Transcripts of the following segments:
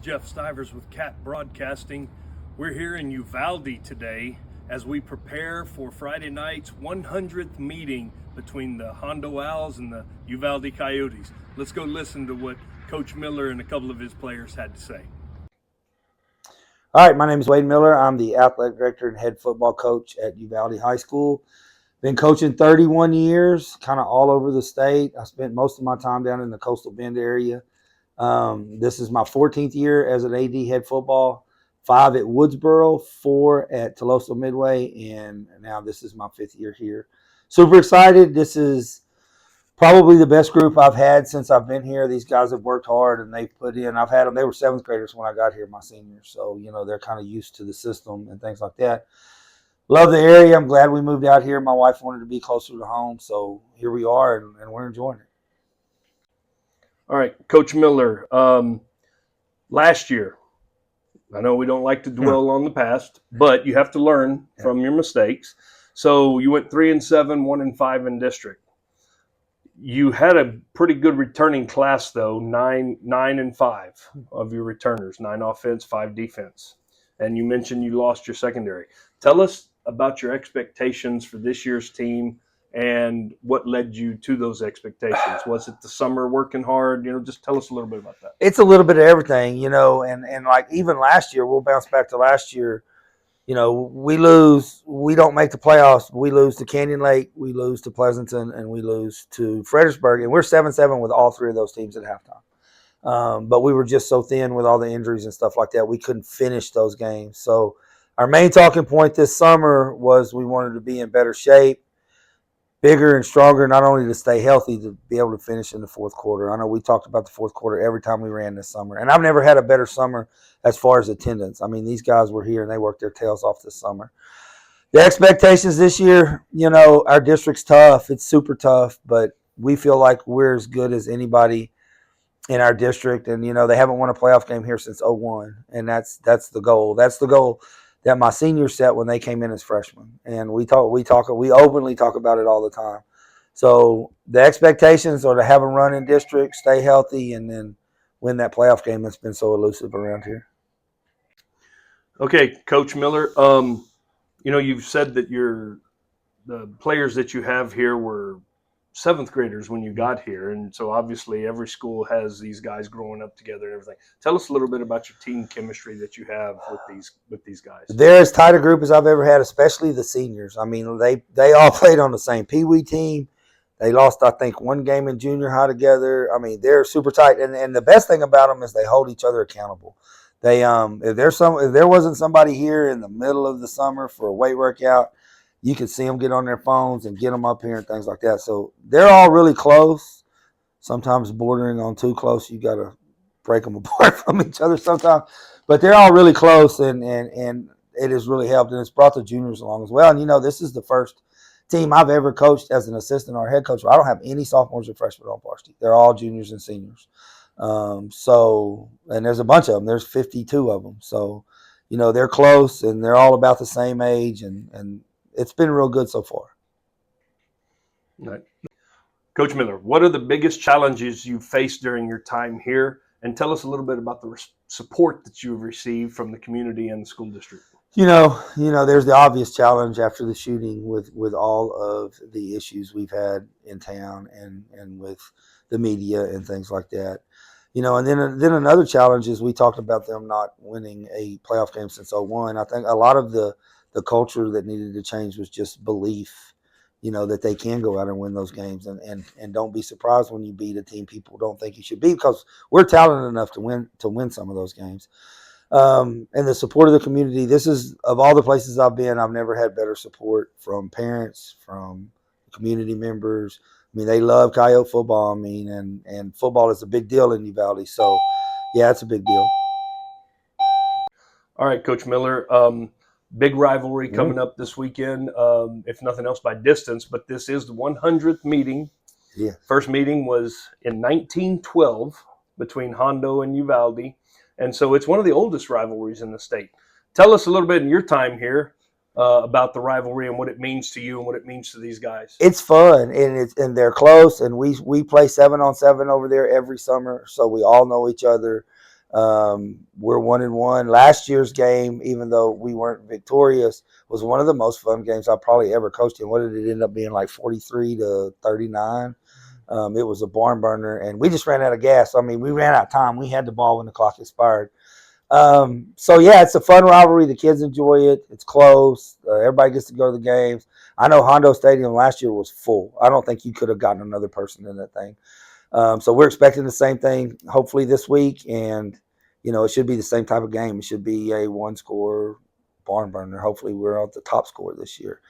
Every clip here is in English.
Jeff Stivers with Cat Broadcasting. We're here in Uvalde today as we prepare for Friday night's 100th meeting between the Hondo Owls and the Uvalde Coyotes. Let's go listen to what Coach Miller and a couple of his players had to say. All right, my name is Wade Miller. I'm the athletic director and head football coach at Uvalde High School. Been coaching 31 years, kind of all over the state. I spent most of my time down in the Coastal Bend area. This is my 14th year as an AD head football, 5 at Woodsboro, 4 at Toloso Midway, and now this is my 5th year here. Super excited. This is probably the best group I've had since I've been here. These guys have worked hard and they've put in. I've had them. They were 7th graders when I got here, my seniors. So, they're kind of used to the system and things like that. Love the area. I'm glad we moved out here. My wife wanted to be closer to home. So here we are and we're enjoying it. All right, Coach Miller, last year, I know we don't like to dwell on the past, but you have to learn from your mistakes. So you went 3-7, 1-5 in district. You had a pretty good returning class, though, 9 and 5 of your returners, 9 offense, 5 defense. And you mentioned you lost your secondary. Tell us about your expectations for this year's team and what led you to those expectations. Was it the summer working hard? Just tell us a little bit about that. It's a little bit of everything, and like even last year, we'll bounce back to last year. We lose. We don't make the playoffs. We lose to Canyon Lake, we lose to Pleasanton, and we lose to Fredericksburg. And we're 7-7 with all 3 of those teams at halftime. But we were just so thin with all the injuries and stuff like that, we couldn't finish those games. So our main talking point this summer was we wanted to be in better shape, bigger and stronger, not only to stay healthy, to be able to finish in the fourth quarter. I know we talked about the fourth quarter every time we ran this summer. And I've never had a better summer as far as attendance. I mean, these guys were here and they worked their tails off this summer. The expectations this year, our district's tough. It's super tough, but we feel like we're as good as anybody in our district. And, they haven't won a playoff game here since 2001. And that's the goal. That's the goal that my seniors set when they came in as freshmen. And we openly talk about it all the time. So the expectations are to have them run in district, stay healthy, and then win that playoff game that's been so elusive around here. Okay, Coach Miller, you've said that the players that you have here were 7th graders when you got here, and so obviously every school has these guys growing up together and everything. Tell us a little bit about your team chemistry that you have with these guys. They're as tight a group as I've ever had, especially the seniors. I mean, they all played on the same Pee Wee team. They lost, I think, 1 game in junior high together. I mean, they're super tight, and the best thing about them is they hold each other accountable. They if there wasn't somebody here in the middle of the summer for a weight workout, you could see them get on their phones and get them up here and things like that. So they're all really close, sometimes bordering on too close. You got to break them apart from each other sometimes. But they're all really close, and it has really helped. And it's brought the juniors along as well. And, this is the first team I've ever coached as an assistant or head coach where I don't have any sophomores or freshmen on varsity. They're all juniors and seniors. And there's a bunch of them. There's 52 of them. So, they're close, and they're all about the same age, and it's been real good so far. Right. Coach Miller, what are the biggest challenges you've faced during your time here? And tell us a little bit about the support that you've received from the community and the school district. There's the obvious challenge after the shooting with all of the issues we've had in town and with the media and things like that. And then another challenge is we talked about them not winning a playoff game since 2001. I think a lot of the culture that needed to change was just belief, that they can go out and win those games, and don't be surprised when you beat a team people don't think you should beat, because we're talented enough to win some of those games. And the support of the community. This is, of all the places I've been, I've never had better support from parents, from community members. I mean, they love Coyote football. I mean, and football is a big deal in Uvalde. So, yeah, it's a big deal. All right, Coach Miller. Big rivalry coming up this weekend, if nothing else by distance, but this is the 100th meeting. Yeah. First meeting was in 1912 between Hondo and Uvalde, and so it's one of the oldest rivalries in the state. Tell us a little bit in your time here about the rivalry and what it means to you and what it means to these guys. It's fun, and they're close, and we play 7-on-7 over there every summer, so we all know each other. We're 1-1. Last year's game, even though we weren't victorious, was one of the most fun games I probably ever coached in. What did it end up being, like 43-39? It was a barn burner, and we just ran out of gas. I mean, we ran out of time. We had the ball when the clock expired. So yeah, it's a fun rivalry. The kids enjoy it. It's close. Everybody gets to go to the games. I know Hondo Stadium last year was full. I don't think you could have gotten another person in that thing. So we're expecting the same thing, hopefully this week, and it should be the same type of game. It should be a one-score barn burner. Hopefully, we're at the top score this year.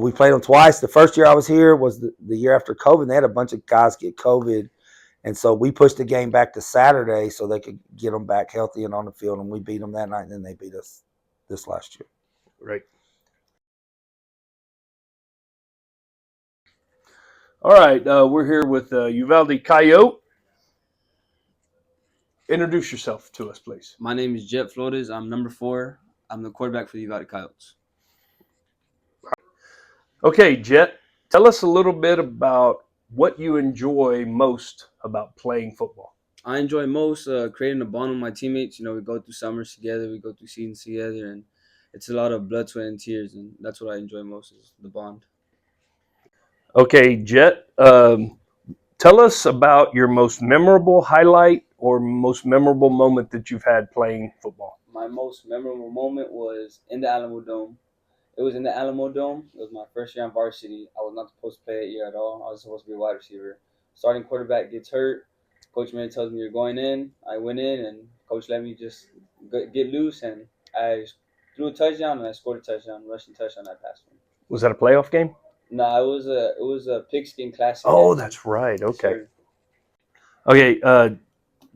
We played them twice. The first year I was here was the year after COVID. They had a bunch of guys get COVID, and so we pushed the game back to Saturday so they could get them back healthy and on the field, and we beat them that night, and then they beat us this last year. Right. All right. We're here with Uvalde Coyote. Introduce yourself to us, please. My name is Jet Flores. I'm number 4. I'm the quarterback for the Uvalde Coyotes. Okay, Jet, tell us a little bit about what you enjoy most about playing football. I enjoy most creating a bond with my teammates. We go through summers together, we go through seasons together, and it's a lot of blood, sweat, and tears, and that's what I enjoy most is the bond. Okay, Jet, tell us about your most memorable highlight or most memorable moment that you've had playing football. My most memorable moment was in the Alamo Dome. It was in the Alamo Dome. It was my first year on varsity. I was not supposed to play that year at all. I was supposed to be a wide receiver. Starting quarterback gets hurt. Coach Mann tells me you're going in. I went in, and coach let me just get loose, and I threw a touchdown, and I scored a touchdown, rushing touchdown. I passed one. Was that a playoff game? No, it was a pigskin classic. Oh, that's right. Okay. Sure. Okay,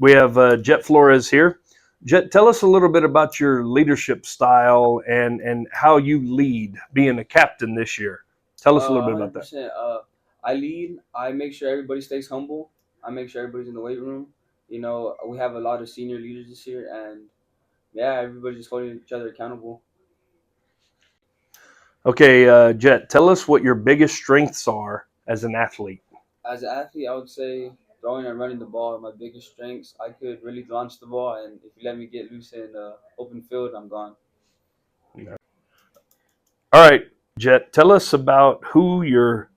we have Jet Flores here. Jet, tell us a little bit about your leadership style and how you lead, being a captain this year. Tell us a little bit about that. 100%. I lead. I make sure everybody stays humble. I make sure everybody's in the weight room. We have a lot of senior leaders this year, and yeah, everybody's just holding each other accountable. Okay, Jet, tell us what your biggest strengths are as an athlete. As an athlete, I would say throwing and running the ball are my biggest strengths. I could really launch the ball, and if you let me get loose in open field, I'm gone. All right, Jet, tell us about who your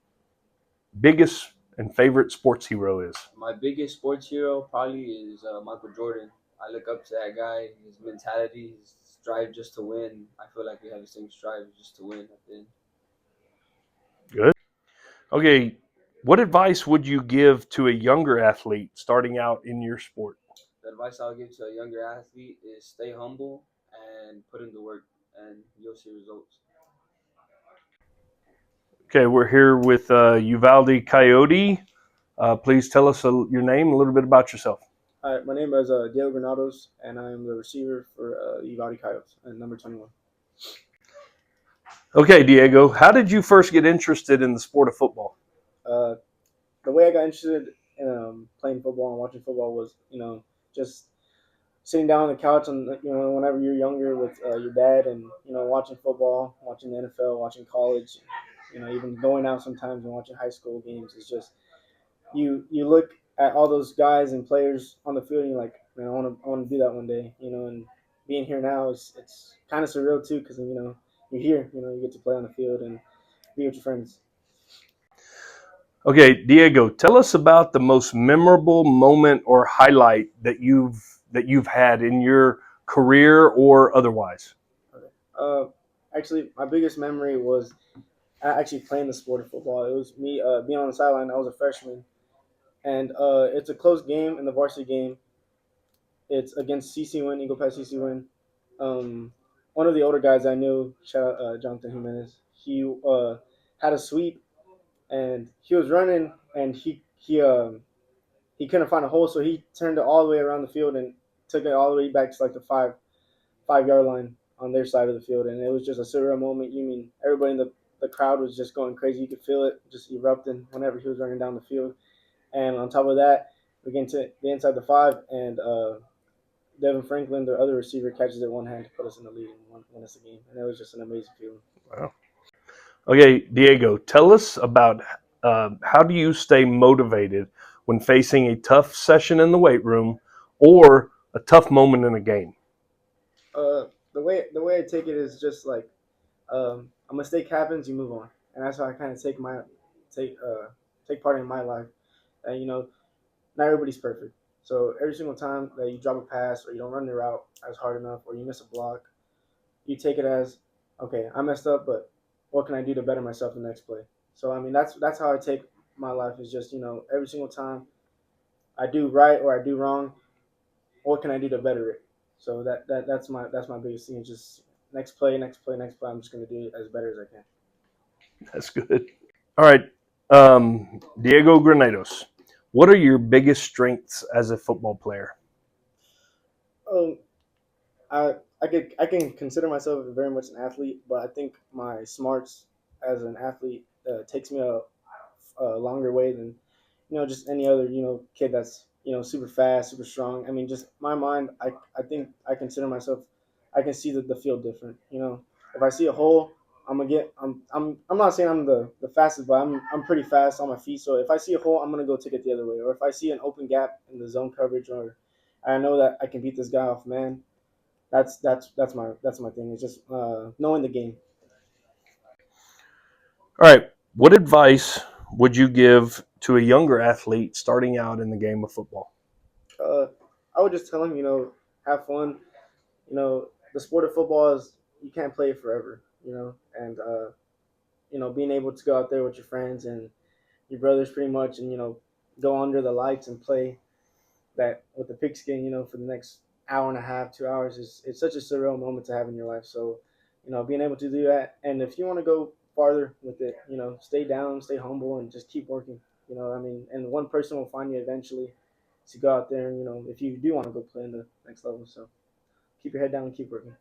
biggest and favorite sports hero is. My biggest sports hero probably is Michael Jordan. I look up to that guy, his mentality, his strive just to win. I feel like we have the same strive just to win at the end. Good. Okay, what advice would you give to a younger athlete starting out in your sport? The advice I'll give to a younger athlete is stay humble and put in the work, and you'll see results. Okay, we're here with Uvalde Coyote. Please tell us your name, a little bit about yourself. Hi, my name is Diego Granados, and I am the receiver for the Uvalde Coyotes, and number 21. Okay, Diego, how did you first get interested in the sport of football? The way I got interested in playing football and watching football was, just sitting down on the couch and, whenever you're younger with your dad and, watching football, watching the NFL, watching college, even going out sometimes and watching high school games. It's just, you look at all those guys and players on the field and you're like, man, I want to do that one day, and being here now it's kind of surreal too because, you're here, you get to play on the field and be with your friends. Okay, Diego, tell us about the most memorable moment or highlight that you've had in your career or otherwise. Actually, my biggest memory was actually playing the sport of football. It was me being on the sideline. I was a freshman, and it's a close game in the varsity game. It's against CC Win, Eagle Pass CC Win. One of the older guys I knew, shout out Jonathan Jimenez, he had a sweep, and he was running, and he couldn't find a hole, so he turned it all the way around the field and took it all the way back to like the 5 yard line on their side of the field, and it was just a surreal moment. You mean everybody in the crowd was just going crazy. You could feel it just erupting whenever he was running down the field. And on top of that, we get to the inside the 5, and Devin Franklin, their other receiver, catches it one hand to put us in the lead and win us the game. And it was just an amazing feeling. Wow. Okay, Diego, tell us about how do you stay motivated when facing a tough session in the weight room or a tough moment in a game. The way I take it is just like a mistake happens, you move on, and that's how I kind of take take part in my life. And not everybody's perfect, so every single time that you drop a pass or you don't run the route as hard enough or you miss a block, you take it as okay, I messed up, but what can I do to better myself the next play? So I mean that's how I take my life is just every single time I do right or I do wrong, what can I do to better it? So that's my biggest thing. Is just next play, next play, next play. I'm just gonna do it as better as I can. That's good. All right, Diego Granados, what are your biggest strengths as a football player? Um, I can consider myself very much an athlete, but I think my smarts as an athlete takes me a longer way than just any other kid that's super fast, super strong. I mean, just my mind. I think I consider myself. I can see the field different. If I see a hole, I'm gonna get. I'm not saying I'm the fastest, but I'm pretty fast on my feet. So if I see a hole, I'm gonna go take it the other way. Or if I see an open gap in the zone coverage, or I know that I can beat this guy off man. That's my thing. It's just knowing the game. All right, what advice would you give to a younger athlete starting out in the game of football? Uh, I would just tell him, have fun. The sport of football is you can't play it forever. And being able to go out there with your friends and your brothers, pretty much, and go under the lights and play that with the pigskin, for the next hour and a half, 2 hours is it's such a surreal moment to have in your life. So, being able to do that, and if you want to go farther with it, stay down, stay humble, and just keep working. I mean, and one person will find you eventually to go out there and if you do want to go play in the next level. So keep your head down and keep working.